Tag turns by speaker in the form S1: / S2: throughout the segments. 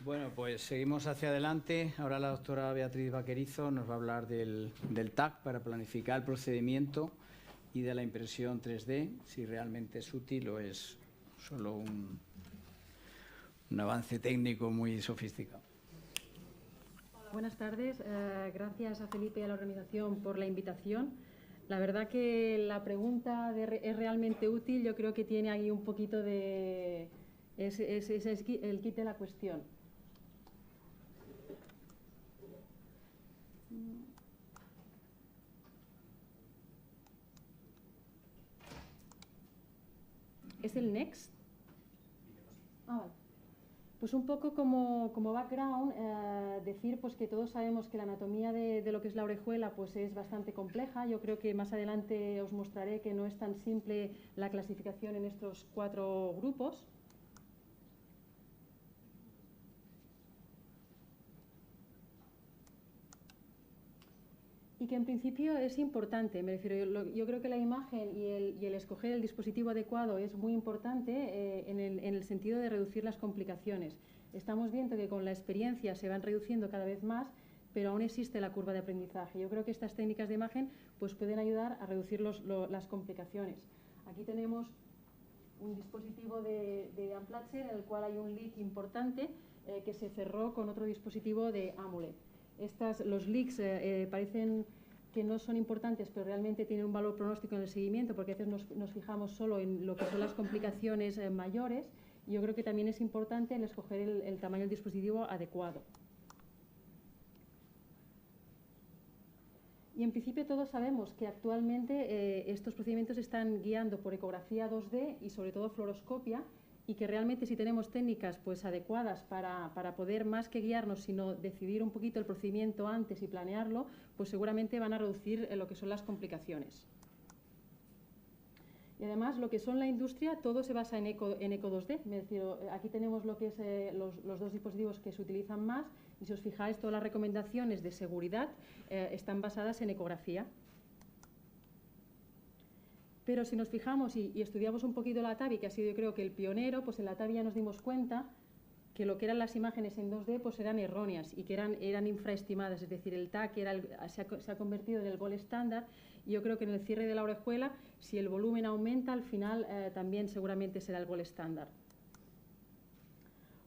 S1: Bueno, pues seguimos hacia adelante. Ahora la doctora Beatriz Vaquerizo nos va a hablar del TAC para planificar el procedimiento y de la impresión 3D, si realmente es útil o es solo un avance técnico muy sofisticado.
S2: Buenas tardes. Gracias a Felipe y a la organización por la invitación. La verdad que la pregunta ¿es realmente útil? Yo creo que tiene ahí un poquito de... es el kit de la cuestión. ¿Es el next? Vale. Pues un poco como background, decir pues que todos sabemos que la anatomía de lo que es la orejuela pues es bastante compleja. Yo creo que más adelante os mostraré que no es tan simple la clasificación en estos 4 grupos. Y que en principio es importante, me refiero, yo creo que la imagen y el escoger el dispositivo adecuado es muy importante en el sentido de reducir las complicaciones. Estamos viendo que con la experiencia se van reduciendo cada vez más, pero aún existe la curva de aprendizaje. Yo creo que estas técnicas de imagen pues, pueden ayudar a reducir las complicaciones. Aquí tenemos un dispositivo de Amplatzer en el cual hay un leak importante que se cerró con otro dispositivo de Amulet. Los leaks parecen que no son importantes, pero realmente tienen un valor pronóstico en el seguimiento, porque a veces nos fijamos solo en lo que son las complicaciones mayores, y yo creo que también es importante el escoger el tamaño del dispositivo adecuado. Y en principio todos sabemos que actualmente estos procedimientos se están guiando por ecografía 2D y sobre todo fluoroscopia, y que realmente si tenemos técnicas pues, adecuadas para poder más que guiarnos, sino decidir un poquito el procedimiento antes y planearlo, pues seguramente van a reducir lo que son las complicaciones. Y además lo que son la industria, todo se basa en eco 2D, es decir, aquí tenemos lo que es los 2 dispositivos que se utilizan más, y si os fijáis todas las recomendaciones de seguridad están basadas en ecografía. Pero si nos fijamos y estudiamos un poquito la TAVI, que ha sido yo creo que el pionero, pues en la TAVI ya nos dimos cuenta que lo que eran las imágenes en 2D pues eran erróneas y que eran infraestimadas, es decir, el TAC se ha convertido en el gold estándar, y yo creo que en el cierre de la orejuela, si el volumen aumenta, al final también seguramente será el gold estándar.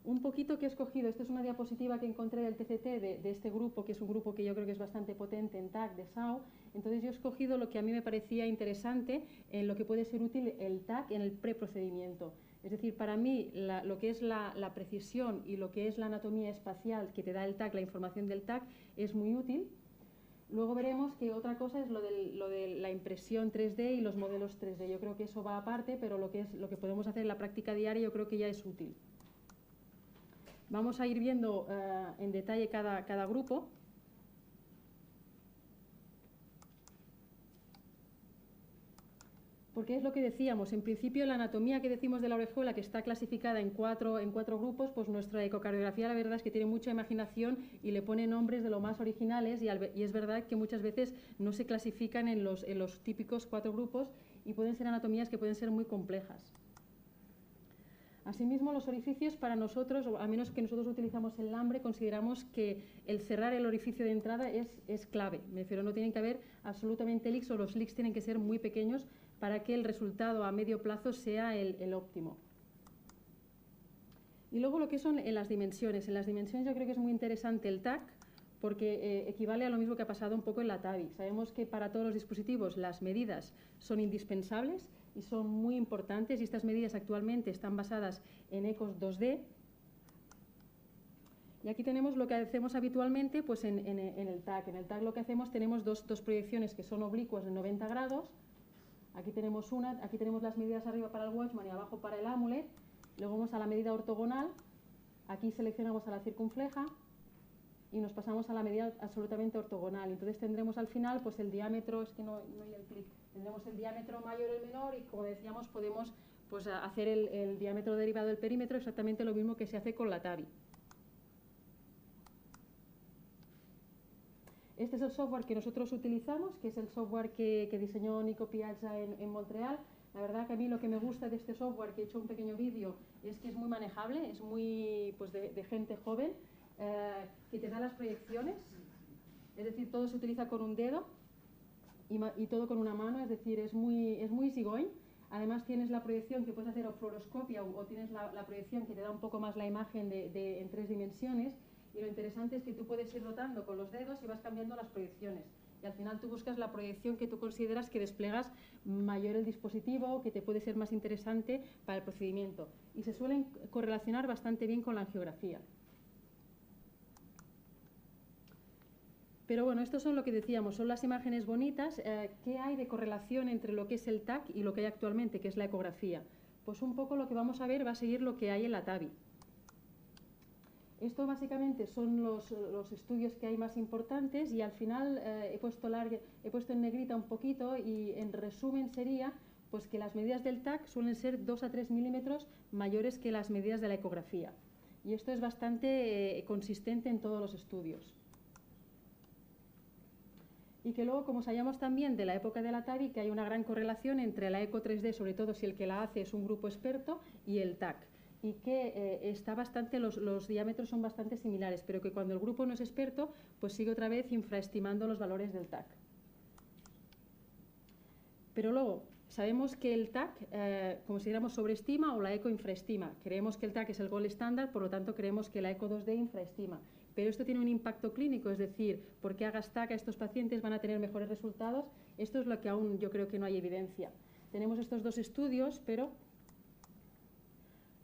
S2: Un poquito que he escogido, esta es una diapositiva que encontré del TCT de este grupo, que es un grupo que yo creo que es bastante potente en TAC de SAO. Entonces yo he escogido lo que a mí me parecía interesante en lo que puede ser útil el TAC en el preprocedimiento. Es decir, para mí lo que es la precisión y lo que es la anatomía espacial que te da el TAC, la información del TAC, es muy útil. Luego veremos que otra cosa es lo de la impresión 3D y los modelos 3D. Yo creo que eso va aparte, pero lo que podemos hacer en la práctica diaria yo creo que ya es útil. Vamos a ir viendo en detalle cada grupo. Porque es lo que decíamos, en principio la anatomía que decimos de la orejuela, que está clasificada en cuatro grupos, pues nuestra ecocardiografía la verdad es que tiene mucha imaginación y le pone nombres de lo más originales, y es verdad que muchas veces no se clasifican en los típicos 4 grupos y pueden ser anatomías que pueden ser muy complejas. Asimismo, los orificios para nosotros, o a menos que nosotros utilizamos el lambre, consideramos que el cerrar el orificio de entrada es clave. Me refiero, no tienen que haber absolutamente leaks, o los leaks tienen que ser muy pequeños para que el resultado a medio plazo sea el óptimo. Y luego lo que son en las dimensiones. En las dimensiones yo creo que es muy interesante el TAC, porque equivale a lo mismo que ha pasado un poco en la TAVI. Sabemos que para todos los dispositivos las medidas son indispensables y son muy importantes, y estas medidas actualmente están basadas en ecos 2D. Y aquí tenemos lo que hacemos habitualmente pues en el TAC. En el TAC lo que hacemos, tenemos dos proyecciones que son oblicuas de 90 grados. Aquí tenemos aquí tenemos las medidas arriba para el Watchman y abajo para el Amulet. Luego vamos a la medida ortogonal. Aquí seleccionamos a la circunfleja y nos pasamos a la medida absolutamente ortogonal. Entonces tendremos al final pues el diámetro, es que no hay el clic, tendremos el diámetro mayor o el menor, y como decíamos podemos pues hacer el diámetro derivado del perímetro, exactamente lo mismo que se hace con la TAVI. Este es el software que nosotros utilizamos, que es el software que diseñó Nico Piazza en Montreal. La verdad que a mí lo que me gusta de este software, que he hecho un pequeño vídeo, es que es muy manejable, es muy pues de gente joven, que te da las proyecciones, es decir, todo se utiliza con un dedo y todo con una mano, es decir, es muy easygoing. Además tienes la proyección que puedes hacer o fluoroscopia o tienes la proyección que te da un poco más la imagen en 3 dimensiones, y lo interesante es que tú puedes ir rotando con los dedos y vas cambiando las proyecciones. Y al final tú buscas la proyección que tú consideras que desplegas mayor el dispositivo, que te puede ser más interesante para el procedimiento. Y se suelen correlacionar bastante bien con la angiografía. Pero bueno, estos son lo que decíamos, son las imágenes bonitas. ¿Qué hay de correlación entre lo que es el TAC y lo que hay actualmente, que es la ecografía? Pues un poco lo que vamos a ver va a seguir lo que hay en la TAVI. Esto básicamente son los estudios que hay más importantes, y al final he puesto en negrita un poquito, y en resumen sería pues que las medidas del TAC suelen ser 2 a 3 milímetros mayores que las medidas de la ecografía. Y esto es bastante consistente en todos los estudios. Y que luego, como sabíamos también de la época de la TAVI, que hay una gran correlación entre la eco 3D, sobre todo si el que la hace es un grupo experto, y el TAC. Y que los diámetros son bastante similares, pero que cuando el grupo no es experto, pues sigue otra vez infraestimando los valores del TAC. Pero luego, sabemos que el TAC, consideramos sobreestima, o la eco infraestima. Creemos que el TAC es el gold estándar, por lo tanto creemos que la eco 2D infraestima. Pero esto tiene un impacto clínico, es decir, porque hagas TAC a estos pacientes van a tener mejores resultados. Esto es lo que aún yo creo que no hay evidencia. Tenemos estos dos estudios, pero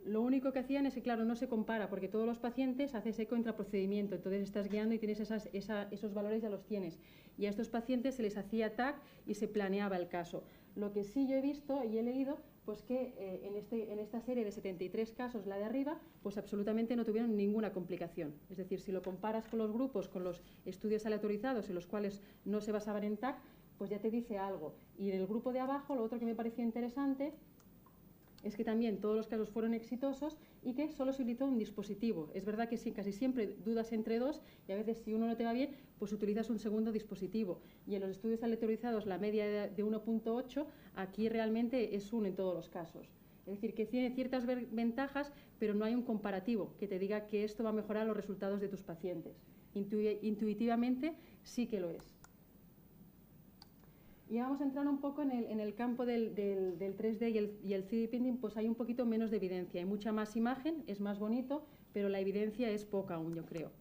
S2: lo único que hacían es que, claro, no se compara, porque todos los pacientes haces eco intraprocedimiento, entonces estás guiando y tienes esos valores, ya los tienes. Y a estos pacientes se les hacía TAC y se planeaba el caso. Lo que sí yo he visto y he leído, pues que en esta serie de 73 casos, la de arriba, pues absolutamente no tuvieron ninguna complicación. Es decir, si lo comparas con los grupos, con los estudios aleatorizados en los cuales no se basaban en TAC, pues ya te dice algo. Y en el grupo de abajo, lo otro que me pareció interesante es que también todos los casos fueron exitosos y que solo se utilizó un dispositivo. Es verdad que sí, casi siempre dudas entre dos, y a veces si uno no te va bien, pues utilizas un segundo dispositivo. Y en los estudios aleatorizados la media de 1.8, aquí realmente es 1 en todos los casos. Es decir, que tiene ciertas ventajas, pero no hay un comparativo que te diga que esto va a mejorar los resultados de tus pacientes. Intuitivamente sí que lo es. Y vamos a entrar un poco en el campo del 3D y el 3D printing, pues hay un poquito menos de evidencia. Hay mucha más imagen, es más bonito, pero la evidencia es poca aún, yo creo.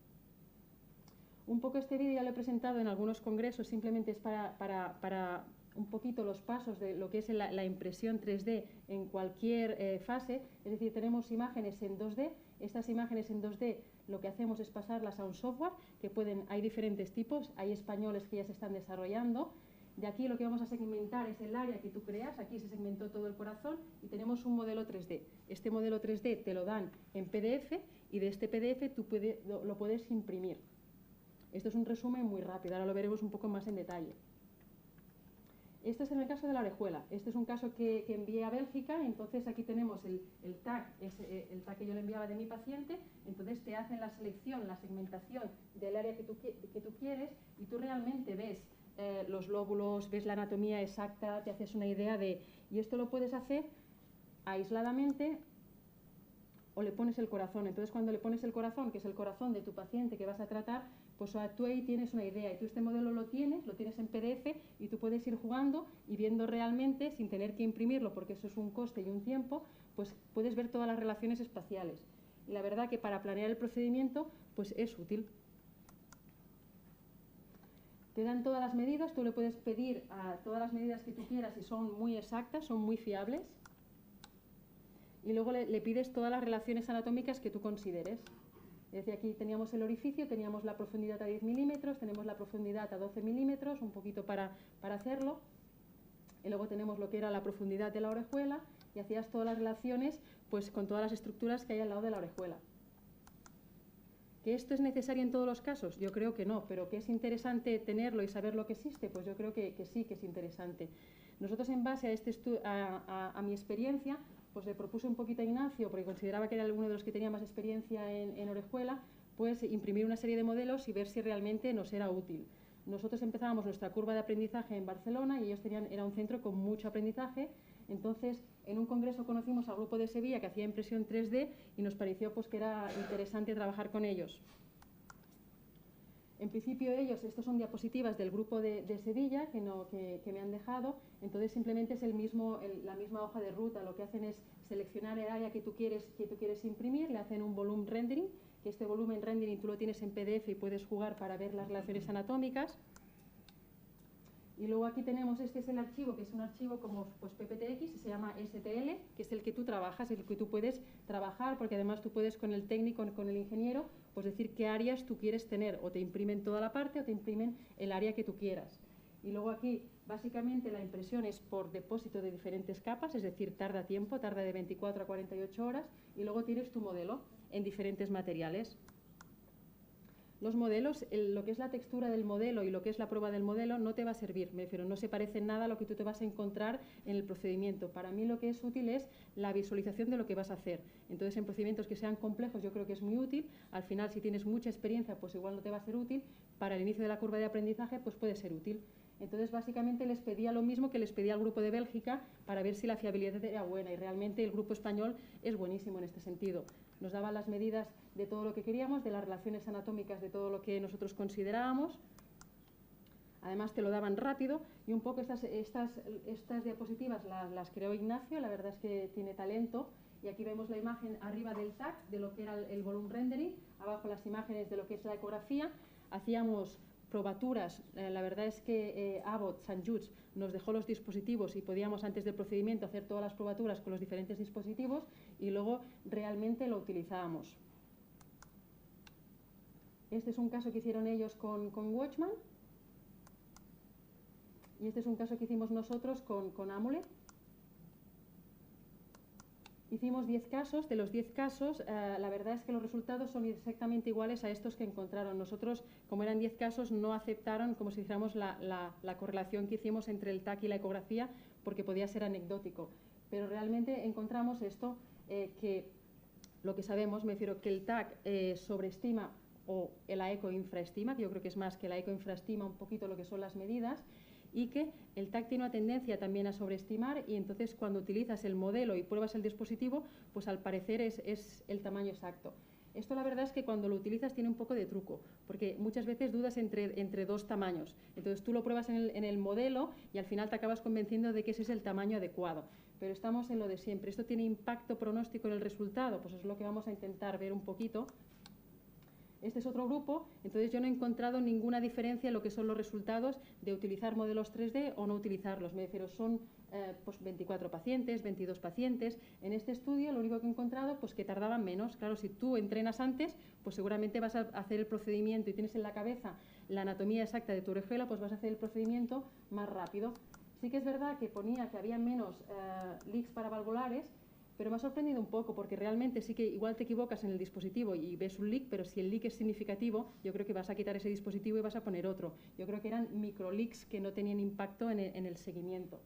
S2: Un poco este vídeo ya lo he presentado en algunos congresos, simplemente es para un poquito los pasos de lo que es la impresión 3D en cualquier fase. Es decir, tenemos imágenes en 2D. Estas imágenes en 2D lo que hacemos es pasarlas a un software, que hay diferentes tipos, hay españoles que ya se están desarrollando. De aquí lo que vamos a segmentar es el área que tú creas. Aquí se segmentó todo el corazón y tenemos un modelo 3D. Este modelo 3D te lo dan en PDF, y de este PDF tú lo puedes imprimir. Esto es un resumen muy rápido, ahora lo veremos un poco más en detalle. Esto es en el caso de la orejuela. Este es un caso que envié a Bélgica. Entonces aquí tenemos el TAC, el TAC que yo le enviaba de mi paciente. Entonces te hacen la selección, la segmentación del área que tú quieres, y tú realmente ves los lóbulos, ves la anatomía exacta, te haces una idea de... Y esto lo puedes hacer aisladamente, o le pones el corazón. Entonces cuando le pones el corazón, que es el corazón de tu paciente que vas a tratar, pues tú ahí tienes una idea, y tú este modelo lo tienes en PDF, y tú puedes ir jugando y viendo realmente, sin tener que imprimirlo, porque eso es un coste y un tiempo, pues puedes ver todas las relaciones espaciales. Y la verdad que para planear el procedimiento, pues es útil. Te dan todas las medidas, tú le puedes pedir a todas las medidas que tú quieras y son muy exactas, son muy fiables. Y luego le pides todas las relaciones anatómicas que tú consideres. Es decir, aquí teníamos el orificio, teníamos la profundidad a 10 milímetros, tenemos la profundidad a 12 milímetros, un poquito para hacerlo. Y luego tenemos lo que era la profundidad de la orejuela, y hacías todas las relaciones pues con todas las estructuras que hay al lado de la orejuela. ¿Que esto es necesario en todos los casos? Yo creo que no, pero que es interesante tenerlo y saber lo que existe, pues yo creo que sí que es interesante. Nosotros, en base a mi experiencia, pues le propuse un poquito a Ignacio, porque consideraba que era uno de los que tenía más experiencia en orejuela, pues imprimir una serie de modelos y ver si realmente nos era útil. Nosotros empezábamos nuestra curva de aprendizaje en Barcelona, y ellos era un centro con mucho aprendizaje, Entonces, en un congreso conocimos al grupo de Sevilla que hacía impresión 3D y nos pareció pues, que era interesante trabajar con ellos. En principio estos son diapositivas del grupo de Sevilla que me han dejado, entonces simplemente es la misma hoja de ruta. Lo que hacen es seleccionar el área que tú quieres imprimir, le hacen un volumen rendering, que este volumen rendering tú lo tienes en PDF y puedes jugar para ver las relaciones anatómicas. Y luego aquí tenemos, este es el archivo, que es un archivo como pues, PPTX, y se llama STL, que es el que tú trabajas, el que tú puedes trabajar, porque además tú puedes con el técnico, con el ingeniero, pues decir qué áreas tú quieres tener, o te imprimen toda la parte o te imprimen el área que tú quieras. Y luego aquí, básicamente, la impresión es por depósito de diferentes capas, es decir, tarda tiempo, tarda de 24 a 48 horas, y luego tienes tu modelo en diferentes materiales. Los modelos, lo que es la textura del modelo y lo que es la prueba del modelo no te va a servir, me refiero, no se parece en nada a lo que tú te vas a encontrar en el procedimiento. Para mí lo que es útil es la visualización de lo que vas a hacer. Entonces, en procedimientos que sean complejos yo creo que es muy útil. Al final, si tienes mucha experiencia, pues igual no te va a ser útil. Para el inicio de la curva de aprendizaje, pues puede ser útil. Entonces, básicamente les pedía lo mismo que les pedía al grupo de Bélgica para ver si la fiabilidad era buena, y realmente el grupo español es buenísimo en este sentido. Nos daba las medidas de todo lo que queríamos, de las relaciones anatómicas, de todo lo que nosotros considerábamos. Además te lo daban rápido, y un poco estas diapositivas las creó Ignacio, la verdad es que tiene talento. Y aquí vemos la imagen arriba del TAC, de lo que era el volume rendering, abajo las imágenes de lo que es la ecografía. Hacíamos probaturas, la verdad es que Abbott, St. Jude's, nos dejó los dispositivos y podíamos antes del procedimiento hacer todas las probaturas con los diferentes dispositivos y luego realmente lo utilizábamos. Este es un caso que hicieron ellos con Watchman y este es un caso que hicimos nosotros con Amulet. Hicimos 10 casos, de los 10 casos la verdad es que los resultados son exactamente iguales a estos que encontraron. Nosotros, como eran 10 casos, no aceptaron, como si dijéramos, la correlación que hicimos entre el TAC y la ecografía, porque podía ser anecdótico. Pero realmente encontramos esto, que lo que sabemos, me refiero que el TAC sobreestima o la eco infraestima, que yo creo que es más que la eco infraestima un poquito lo que son las medidas, y que el TAC tiene una tendencia también a sobreestimar, y entonces cuando utilizas el modelo y pruebas el dispositivo, pues al parecer es el tamaño exacto. Esto la verdad es que cuando lo utilizas tiene un poco de truco, porque muchas veces dudas entre dos tamaños. Entonces tú lo pruebas en el modelo y al final te acabas convenciendo de que ese es el tamaño adecuado. Pero estamos en lo de siempre. ¿Esto tiene impacto pronóstico en el resultado? Pues es lo que vamos a intentar ver un poquito. Este es otro grupo, entonces yo no he encontrado ninguna diferencia en lo que son los resultados de utilizar modelos 3D o no utilizarlos. Me refiero, son pues 24 pacientes, 22 pacientes. En este estudio lo único que he encontrado pues que tardaban menos. Claro, si tú entrenas antes, pues seguramente vas a hacer el procedimiento y tienes en la cabeza la anatomía exacta de tu orejuela, pues vas a hacer el procedimiento más rápido. Sí que es verdad que ponía que había menos leaks paravalvulares, pero me ha sorprendido un poco, porque realmente sí que igual te equivocas en el dispositivo y ves un leak, pero si el leak es significativo, yo creo que vas a quitar ese dispositivo y vas a poner otro. Yo creo que eran micro leaks que no tenían impacto en el seguimiento.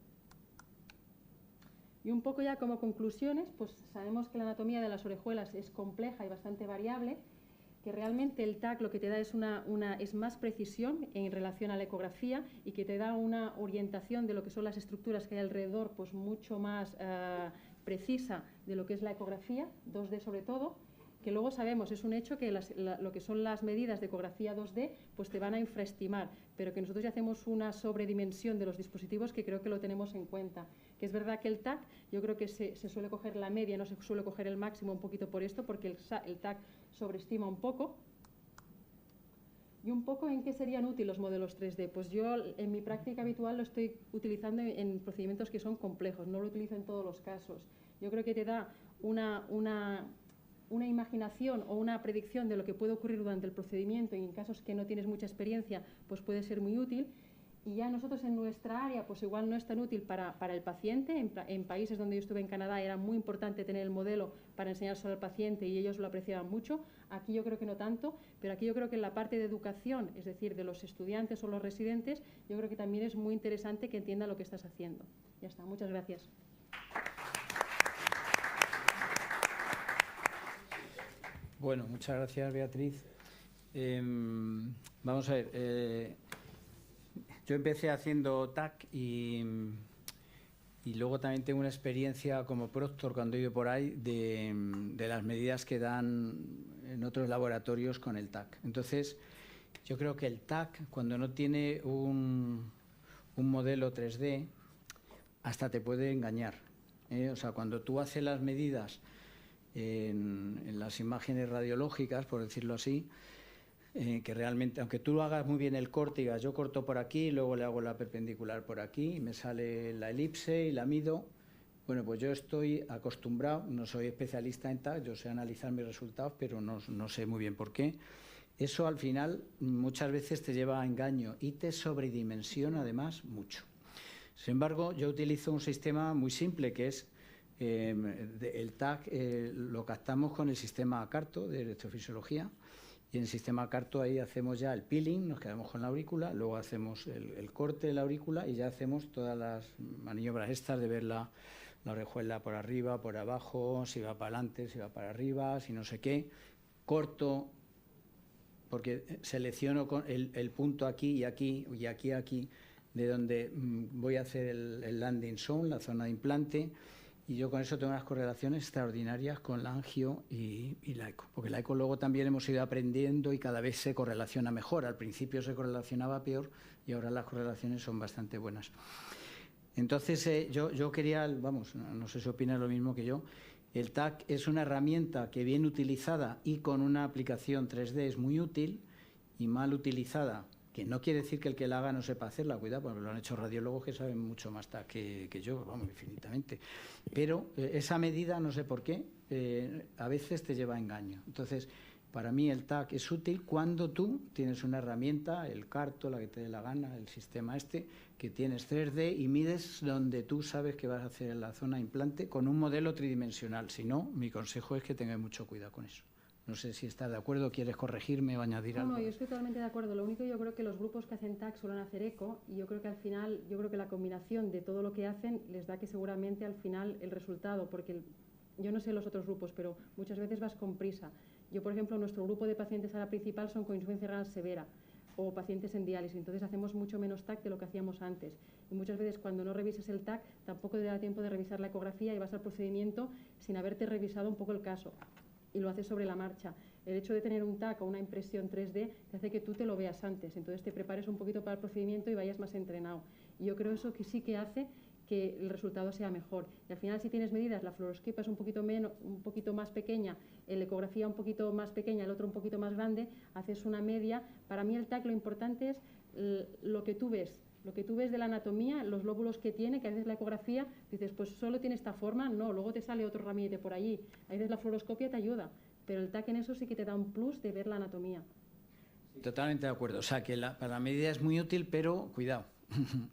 S2: Y un poco ya como conclusiones, pues sabemos que la anatomía de las orejuelas es compleja y bastante variable, que realmente el TAC lo que te da es más precisión en relación a la ecografía, y que te da una orientación de lo que son las estructuras que hay alrededor, pues mucho más precisa de lo que es la ecografía, 2D sobre todo, que luego sabemos, es un hecho que lo que son las medidas de ecografía 2D pues te van a infraestimar, pero que nosotros ya hacemos una sobredimensión de los dispositivos que creo que lo tenemos en cuenta. Que es verdad que el TAC, yo creo que se suele coger la media, no se suele coger el máximo, un poquito por esto, porque el TAC sobreestima un poco. ¿Y un poco en qué serían útiles los modelos 3D? Pues yo en mi práctica habitual lo estoy utilizando en procedimientos que son complejos, no lo utilizo en todos los casos. Yo creo que te da una imaginación o una predicción de lo que puede ocurrir durante el procedimiento, y en casos que no tienes mucha experiencia, pues puede ser muy útil. Y ya nosotros en nuestra área, pues igual no es tan útil para el paciente. En países donde yo estuve en Canadá era muy importante tener el modelo para enseñárselo al paciente y ellos lo apreciaban mucho. Aquí yo creo que no tanto, pero aquí yo creo que en la parte de educación, es decir, de los estudiantes o los residentes, yo creo que también es muy interesante que entienda lo que estás haciendo. Ya está, muchas gracias.
S1: Bueno, muchas gracias, Beatriz. Vamos a ver. Yo empecé haciendo TAC y Y luego también tengo una experiencia como proctor cuando he ido por ahí de las medidas que dan en otros laboratorios con el TAC. Entonces, yo creo que el TAC, cuando no tiene un modelo 3D, hasta te puede engañar. O sea, cuando tú haces las medidas en las imágenes radiológicas, por decirlo así, que realmente, aunque tú lo hagas muy bien el corte, digas, yo corto por aquí, luego le hago la perpendicular por aquí, y me sale la elipse y la mido. Bueno, pues yo estoy acostumbrado, no soy especialista en TAC, yo sé analizar mis resultados, pero no sé muy bien por qué. Eso al final muchas veces te lleva a engaño y te sobredimensiona además mucho. Sin embargo, yo utilizo un sistema muy simple que es el TAC, lo captamos con el sistema Carto de electrofisiología. Y en el sistema Carto ahí hacemos ya el peeling, nos quedamos con la aurícula, luego hacemos el corte de la aurícula y ya hacemos todas las maniobras estas de ver la orejuela por arriba, por abajo, si va para adelante, si va para arriba, si no sé qué. Corto, porque selecciono el punto aquí y aquí, y aquí, de donde voy a hacer el landing zone, la zona de implante. Y yo con eso tengo unas correlaciones extraordinarias con la angio y la eco, porque la eco luego también hemos ido aprendiendo y cada vez se correlaciona mejor. Al principio se correlacionaba peor y ahora las correlaciones son bastante buenas. Entonces yo quería, vamos, no sé si opina lo mismo que yo, el TAC es una herramienta que bien utilizada y con una aplicación 3D es muy útil, y mal utilizada, que no quiere decir que el que la haga no sepa hacerla, cuidado, porque lo han hecho radiólogos que saben mucho más TAC que yo, vamos, infinitamente. Pero esa medida, no sé por qué, a veces te lleva a engaño. Entonces, para mí el TAC es útil cuando tú tienes una herramienta, el Carto, la que te dé la gana, el sistema que tienes 3D y mides donde tú sabes que vas a hacer en la zona de implante con un modelo tridimensional. Si no, mi consejo es que tengas mucho cuidado con eso. No sé si estás de acuerdo, quieres corregirme o añadir algo.
S2: No, yo estoy totalmente de acuerdo. Lo único, yo creo que los grupos que hacen TAC suelen hacer eco, y yo creo que al final, yo creo que la combinación de todo lo que hacen les da que seguramente al final el resultado, porque yo no sé los otros grupos, pero muchas veces vas con prisa. Yo, por ejemplo, nuestro grupo de pacientes a la principal son con insuficiencia renal severa o pacientes en diálisis, entonces hacemos mucho menos TAC de lo que hacíamos antes. Y muchas veces cuando no revisas el TAC tampoco te da tiempo de revisar la ecografía y vas al procedimiento sin haberte revisado un poco el caso, y lo haces sobre la marcha. El hecho de tener un TAC o una impresión 3D te hace que tú te lo veas antes, entonces te prepares un poquito para el procedimiento y vayas más entrenado. Y yo creo eso que sí que hace que el resultado sea mejor. Y al final, si tienes medidas, la fluoroscopia es un poquito más pequeña, la ecografía un poquito más pequeña, el otro un poquito más grande, haces una media. Para mí el TAC lo importante es lo que tú ves. Lo que tú ves de la anatomía, los lóbulos que tiene, que a veces la ecografía, dices, pues solo tiene esta forma, no, luego te sale otro ramillete por allí. A veces la fluoroscopia te ayuda, pero el TAC en eso sí que te da un plus de ver la anatomía.
S1: Totalmente de acuerdo. O sea, que para la medida es muy útil, pero cuidado,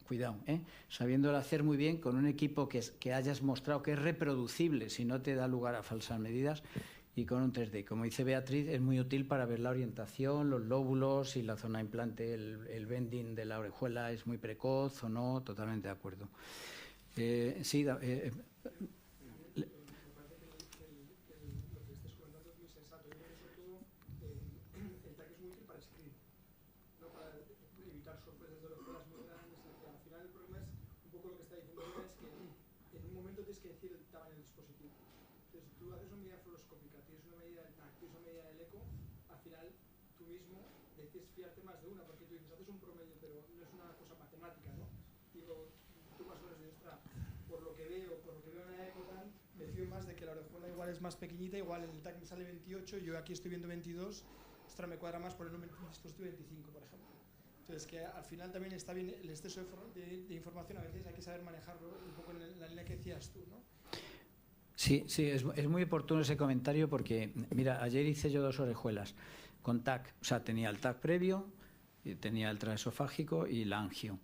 S1: cuidado, sabiéndolo hacer muy bien con un equipo que hayas mostrado que es reproducible, si no te da lugar a falsas medidas, y con un 3D. Como dice Beatriz, es muy útil para ver la orientación, los lóbulos y la zona de implante, el bending de la orejuela es muy precoz o no, totalmente de acuerdo. Sí,
S3: tienes que decir el tamaño del dispositivo. Entonces, si tú haces una medida fluoroscópica, tienes una medida del TAC, tienes una medida del eco, al final tú mismo decides fiarte más de una, porque tú dices, haces un promedio, pero no es una cosa matemática, ¿no? Digo, tú más o menos dices, por lo que veo en la eco tal, me fío más de que la orejuela igual es más pequeñita, igual el TAC me sale 28, yo aquí estoy viendo 22, me cuadra más poner un dispositivo 25, por ejemplo. Entonces, que al final también está bien el exceso de información, a veces hay que saber manejarlo un poco en la línea que decías tú, ¿no?
S1: Sí, es muy oportuno ese comentario porque, mira, ayer hice yo 2 orejuelas con TAC, o sea, tenía el TAC previo, tenía el transesofágico y la angio.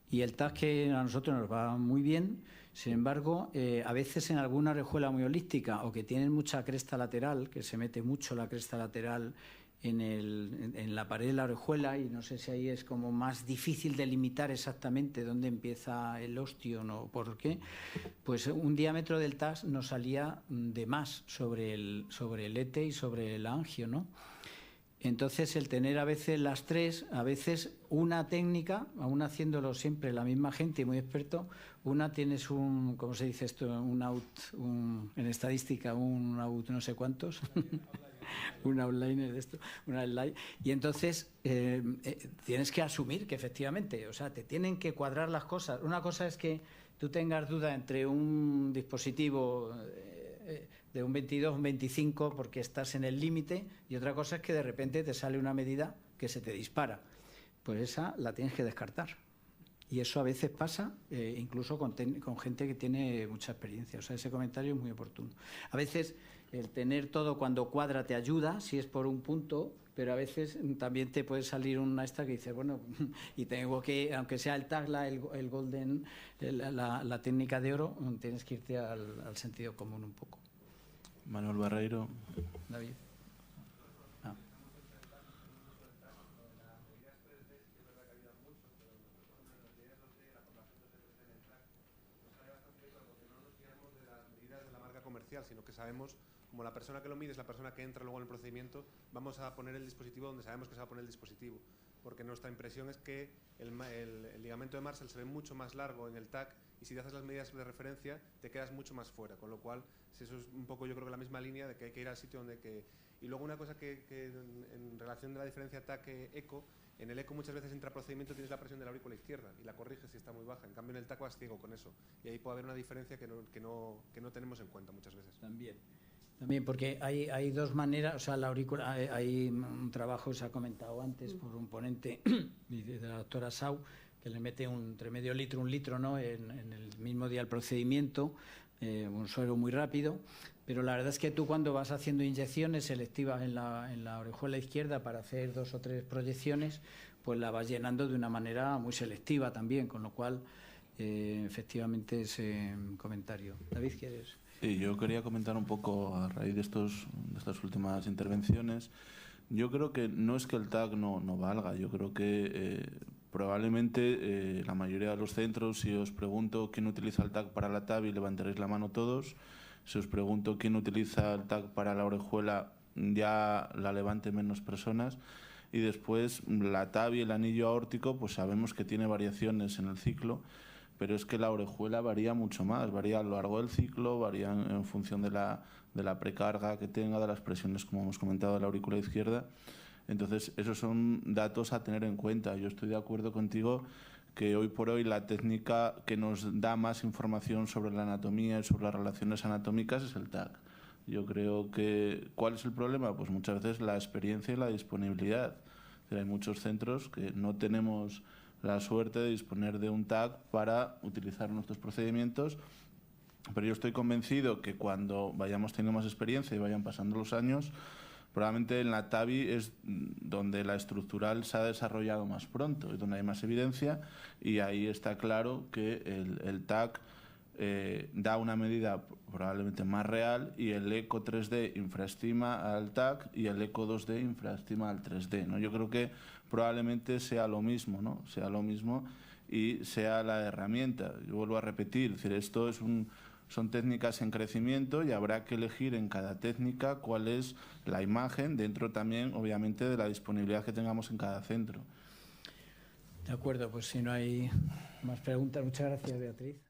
S1: Y el TAC que a nosotros nos va muy bien, sin embargo, a veces en alguna orejuela muy holística o que tienen mucha cresta lateral, que se mete mucho la cresta lateral en la pared de la orejuela, y no sé si ahí es como más difícil delimitar exactamente dónde empieza el ostión o por qué, pues un diámetro del TAC nos salía de más sobre el ETE y sobre el angio, ¿no? Entonces, el tener a veces las tres, a veces una técnica, aún haciéndolo siempre la misma gente y muy experto, una tienes un, ¿cómo se dice esto? Un out, en estadística, un out no sé cuántos, un outliner de esto, un outline, y entonces tienes que asumir que efectivamente, o sea, te tienen que cuadrar las cosas. Una cosa es que tú tengas duda entre un dispositivo de un 22, un 25, porque estás en el límite, y otra cosa es que de repente te sale una medida que se te dispara. Pues esa la tienes que descartar. Y eso a veces pasa incluso con gente que tiene mucha experiencia. O sea, ese comentario es muy oportuno. A veces el tener todo cuando cuadra te ayuda, si es por un punto, pero a veces también te puede salir una esta que dice, bueno, y tengo que, aunque sea el tag, el golden, la técnica de oro, tienes que irte al sentido común un poco.
S4: Manuel Barreiro.
S1: David.
S5: Sino que sabemos, como la persona que lo mide es la persona que entra luego en el procedimiento, vamos a poner el dispositivo donde sabemos que se va a poner el dispositivo, porque nuestra impresión es que el ligamento de Marshall se ve mucho más largo en el TAC, y si te haces las medidas de referencia te quedas mucho más fuera, con lo cual eso es un poco, yo creo que la misma línea de que hay que ir al sitio donde que... Y luego una cosa que en relación de la diferencia TAC-ECO, en el ECO muchas veces entra procedimiento, tienes la presión de la aurícula izquierda y la corriges si está muy baja. En cambio en el TAC vas ciego con eso. Y ahí puede haber una diferencia que no tenemos en cuenta muchas veces.
S1: También porque hay dos maneras, o sea, la aurícula, hay un trabajo que se ha comentado antes por un ponente de la doctora Sau, que le mete entre medio litro, un litro, ¿no? en el mismo día el procedimiento, un suero muy rápido. Pero la verdad es que tú cuando vas haciendo inyecciones selectivas en la orejuela izquierda para hacer 2 o 3 proyecciones, pues la vas llenando de una manera muy selectiva también, con lo cual, efectivamente, ese comentario. David, ¿quieres?
S4: Sí, yo quería comentar un poco a raíz de estas últimas intervenciones. Yo creo que no es que el TAC no valga, yo creo que probablemente la mayoría de los centros, si os pregunto quién utiliza el TAC para la TAVI, levantaréis la mano todos. Si os pregunto quién utiliza el TAC para la orejuela, ya la levante menos personas. Y después la TAVI, el anillo aórtico, pues sabemos que tiene variaciones en el ciclo, pero es que la orejuela varía mucho más, varía a lo largo del ciclo, varía en función de la precarga que tenga, de las presiones, como hemos comentado, de la aurícula izquierda. Entonces, esos son datos a tener en cuenta. Yo estoy de acuerdo contigo que hoy por hoy la técnica que nos da más información sobre la anatomía y sobre las relaciones anatómicas es el TAC. Yo creo que... ¿Cuál es el problema? Pues muchas veces la experiencia y la disponibilidad. Hay muchos centros que no tenemos la suerte de disponer de un TAC para utilizar nuestros procedimientos, pero yo estoy convencido que cuando vayamos teniendo más experiencia y vayan pasando los años, probablemente en la TAVI es donde la estructural se ha desarrollado más pronto, es donde hay más evidencia, y ahí está claro que el TAC da una medida probablemente más real, y el ECO 3D infraestima al TAC y el ECO 2D infraestima al 3D, ¿no? Yo creo que probablemente sea lo mismo, ¿no? Sea lo mismo y sea la herramienta. Yo vuelvo a repetir, es decir, esto son técnicas en crecimiento y habrá que elegir en cada técnica cuál es la imagen, dentro también, obviamente, de la disponibilidad que tengamos en cada centro.
S1: De acuerdo, pues si no hay más preguntas, muchas gracias, Beatriz.